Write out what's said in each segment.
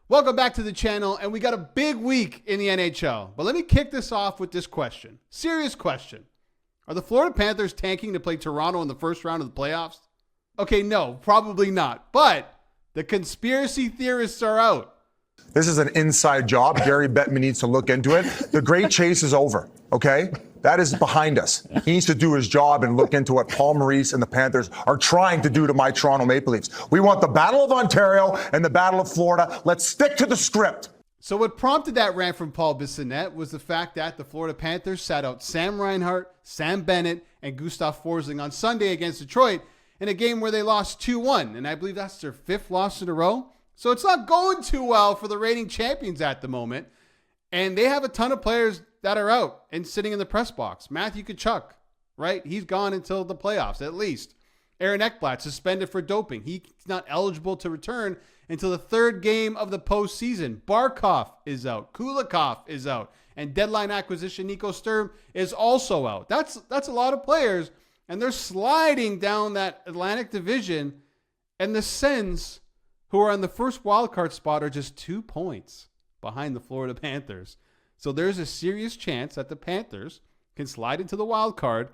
Welcome back to the channel, and we got a big week in the NHL. But let me kick this off with this question. Serious question. Are the Florida Panthers tanking to play Toronto in the first round of the playoffs? Okay, no, probably not. But the conspiracy theorists are out. This is an inside job. Gary Bettman needs to look into it. The great chase is over, okay? That is behind us. He needs to do his job and look into what Paul Maurice and the Panthers are trying to do to my Toronto Maple Leafs. We want the Battle of Ontario and the Battle of Florida. Let's stick to the script. So what prompted that rant from Paul Bissonnette was the fact that the Florida Panthers sat out Sam Reinhart, Sam Bennett, and Gustav Forsling on Sunday against Detroit in a game where they lost 2-1. And I believe that's their fifth loss in a row. So it's not going too well for the reigning champions at the moment. And they have a ton of players that are out and sitting in the press box. Matthew Tkachuk, right? He's gone until the playoffs, at least. Aaron Ekblad suspended for doping. He's not eligible to return until the third game of the postseason. Barkov is out. Kulikov is out. And deadline acquisition Nico Sturm is also out. That's a lot of players. And they're sliding down that Atlantic division. And the Sens, who are on the first wildcard spot, are just 2 points behind the Florida Panthers. So there's a serious chance that the Panthers can slide into the wild card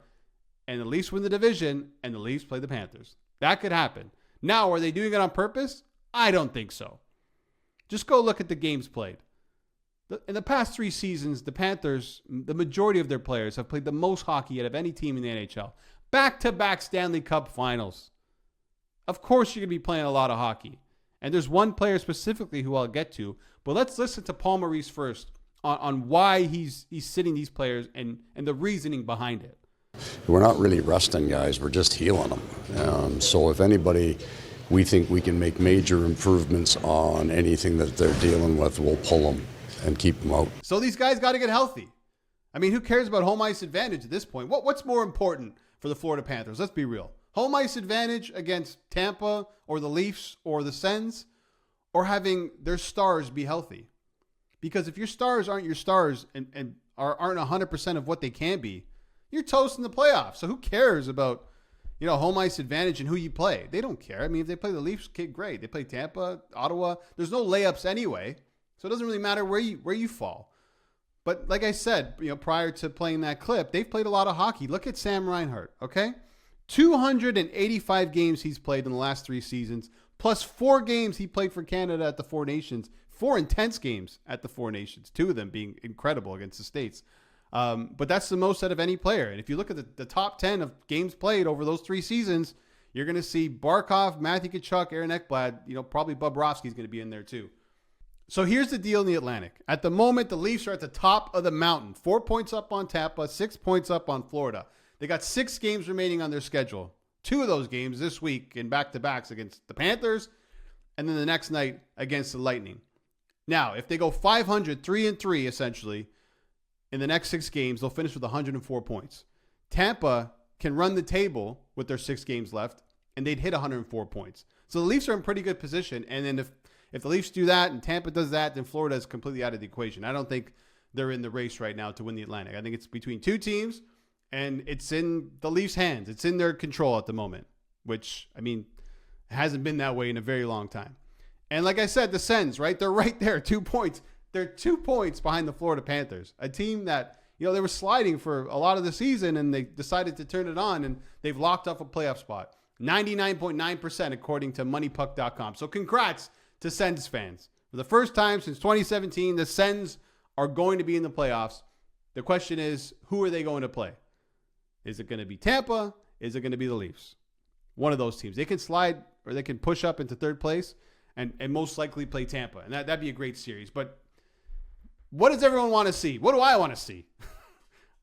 and the Leafs win the division and the Leafs play the Panthers. That could happen. Now, are they doing it on purpose? I don't think so. Just go look at the games played. In the past 3 seasons, the Panthers, the majority of their players have played the most hockey out of any team in the NHL. Back-to-back Stanley Cup finals. Of course, you're going to be playing a lot of hockey. And there's one player specifically who I'll get to. But let's listen to Paul Maurice first on why he's sitting these players and the reasoning behind it. We're not really resting guys, we're just healing them. So if anybody, we think we can make major improvements on anything that they're dealing with, we'll pull them and keep them out. So these guys got to get healthy. I mean, who cares about home ice advantage at this point? What's more important for the Florida Panthers? Let's be real. Home ice advantage against Tampa or the Leafs or the Sens, or having their stars be healthy? Because if your stars aren't your stars and aren't 100% of what they can be, you're toast in the playoffs. So who cares about, home ice advantage and who you play? They don't care. I mean, if they play the Leafs, great. They play Tampa, Ottawa. There's no layups anyway, so it doesn't really matter where you fall. But like I said, prior to playing that clip, they've played a lot of hockey. Look at Sam Reinhart, okay? 285 games he's played in the last 3 seasons, plus 4 games he played for Canada at the Four Nations. 4 intense games at the Four Nations, 2 of them being incredible against the States. But that's the most out of any player. And if you look at the top 10 of games played over those 3 seasons, you're going to see Barkov, Matthew Tkachuk, Aaron Ekblad, probably Bobrovsky's going to be in there too. So here's the deal in the Atlantic. At the moment, the Leafs are at the top of the mountain. 4 points up on Tampa, 6 points up on Florida. They got 6 games remaining on their schedule. 2 of those games this week in back-to-backs against the Panthers, and then the next night against the Lightning. Now, if they go 500, 3-3 essentially, in the next 6 games, they'll finish with 104 points. Tampa can run the table with their 6 games left, and they'd hit 104 points. So the Leafs are in pretty good position. And then if the Leafs do that and Tampa does that, then Florida is completely out of the equation. I don't think they're in the race right now to win the Atlantic. I think it's between 2 teams, and it's in the Leafs' hands. It's in their control at the moment, which, hasn't been that way in a very long time. And like I said, the Sens, right? They're right there, 2 points. They're 2 points behind the Florida Panthers, a team that, they were sliding for a lot of the season, and they decided to turn it on, and they've locked up a playoff spot. 99.9% according to moneypuck.com. So congrats to Sens fans. For the first time since 2017, the Sens are going to be in the playoffs. The question is, who are they going to play? Is it going to be Tampa? Is it going to be the Leafs? One of those teams. They can slide or they can push up into third place and most likely play Tampa. And that'd be a great series. But what does everyone want to see? What do I want to see?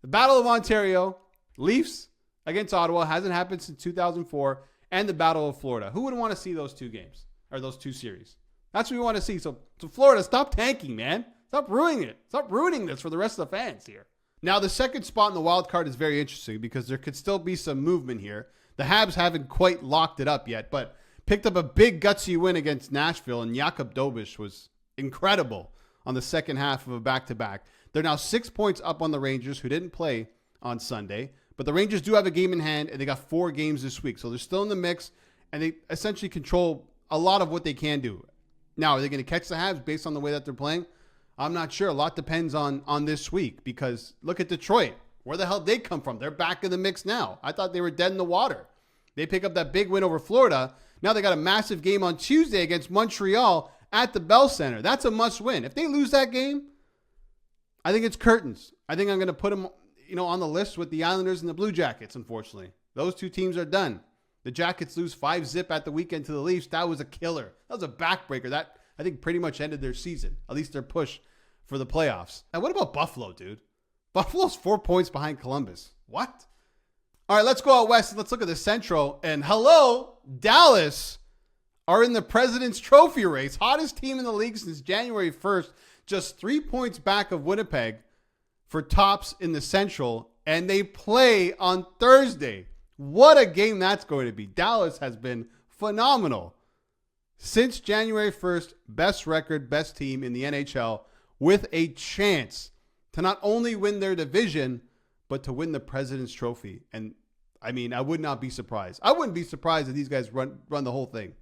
The Battle of Ontario, Leafs against Ottawa, hasn't happened since 2004, and the Battle of Florida. Who would want to see those 2 games or those 2 series? That's what we want to see. So Florida, stop tanking, man. Stop ruining it. Stop ruining this for the rest of the fans here. Now, the second spot in the wild card is very interesting because there could still be some movement here. The Habs haven't quite locked it up yet, but picked up a big gutsy win against Nashville, and Jakub Dobeš was incredible on the second half of a back-to-back. They're now 6 points up on the Rangers, who didn't play on Sunday, but the Rangers do have a game in hand, and they got 4 games this week, so they're still in the mix, and they essentially control a lot of what they can do. Now, are they going to catch the Habs based on the way that they're playing? I'm not sure. A lot depends on this week because look at Detroit. Where the hell did they come from? They're back in the mix now. I thought they were dead in the water. They pick up that big win over Florida. Now they got a massive game on Tuesday against Montreal at the Bell Center. That's a must win. If they lose that game, I think it's curtains. I think I'm going to put them, on the list with the Islanders and the Blue Jackets, unfortunately. Those two teams are done. The Jackets lose 5-0 at the weekend to the Leafs. That was a killer. That was a backbreaker. That, I think, pretty much ended their season, at least their push for the playoffs. And what about Buffalo, dude? Buffalo's 4 points behind Columbus. What? All right, let's go out west and let's look at the Central. And hello, Dallas are in the President's Trophy race. Hottest team in the league since January 1st. Just 3 points back of Winnipeg for tops in the Central. And they play on Thursday. What a game that's going to be. Dallas has been phenomenal. Since January 1st, best record, best team in the NHL with a chance to not only win their division, but to win the President's Trophy. And I mean, I would not be surprised. I wouldn't be surprised if these guys run the whole thing.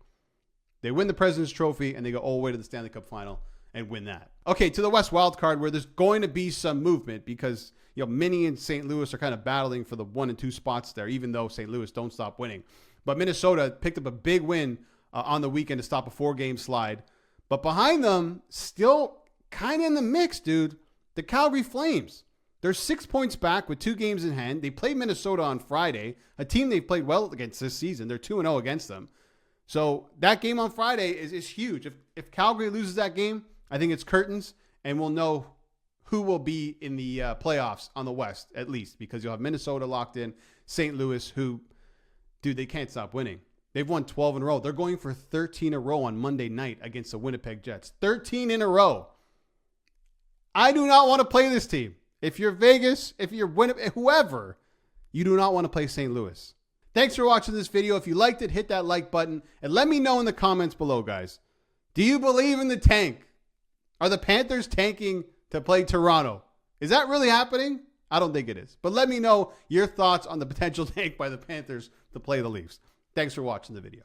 They win the President's Trophy and they go all the way to the Stanley Cup final and win that. Okay, to the West Wildcard where there's going to be some movement because, Minnie and St. Louis are kind of battling for the 1 and 2 spots there, even though St. Louis don't stop winning. But Minnesota picked up a big win on the weekend to stop a 4-game slide. But behind them, still kind of in the mix, dude, the Calgary Flames. They're 6 points back with 2 games in hand. They played Minnesota on Friday, a team they've played well against this season. They're 2-0 against them. So that game on Friday is huge. If Calgary loses that game, I think it's curtains, and we'll know who will be in the playoffs on the West, at least, because you'll have Minnesota locked in, St. Louis, who, dude, they can't stop winning. They've won 12 in a row. They're going for 13 in a row on Monday night against the Winnipeg Jets. 13 in a row. I do not want to play this team. If you're Vegas, if you're Winnipeg, whoever, you do not want to play St. Louis. Thanks for watching this video. If you liked it, hit that like button. And let me know in the comments below, guys. Do you believe in the tank? Are the Panthers tanking to play Toronto? Is that really happening? I don't think it is. But let me know your thoughts on the potential tank by the Panthers to play the Leafs. Thanks for watching the video.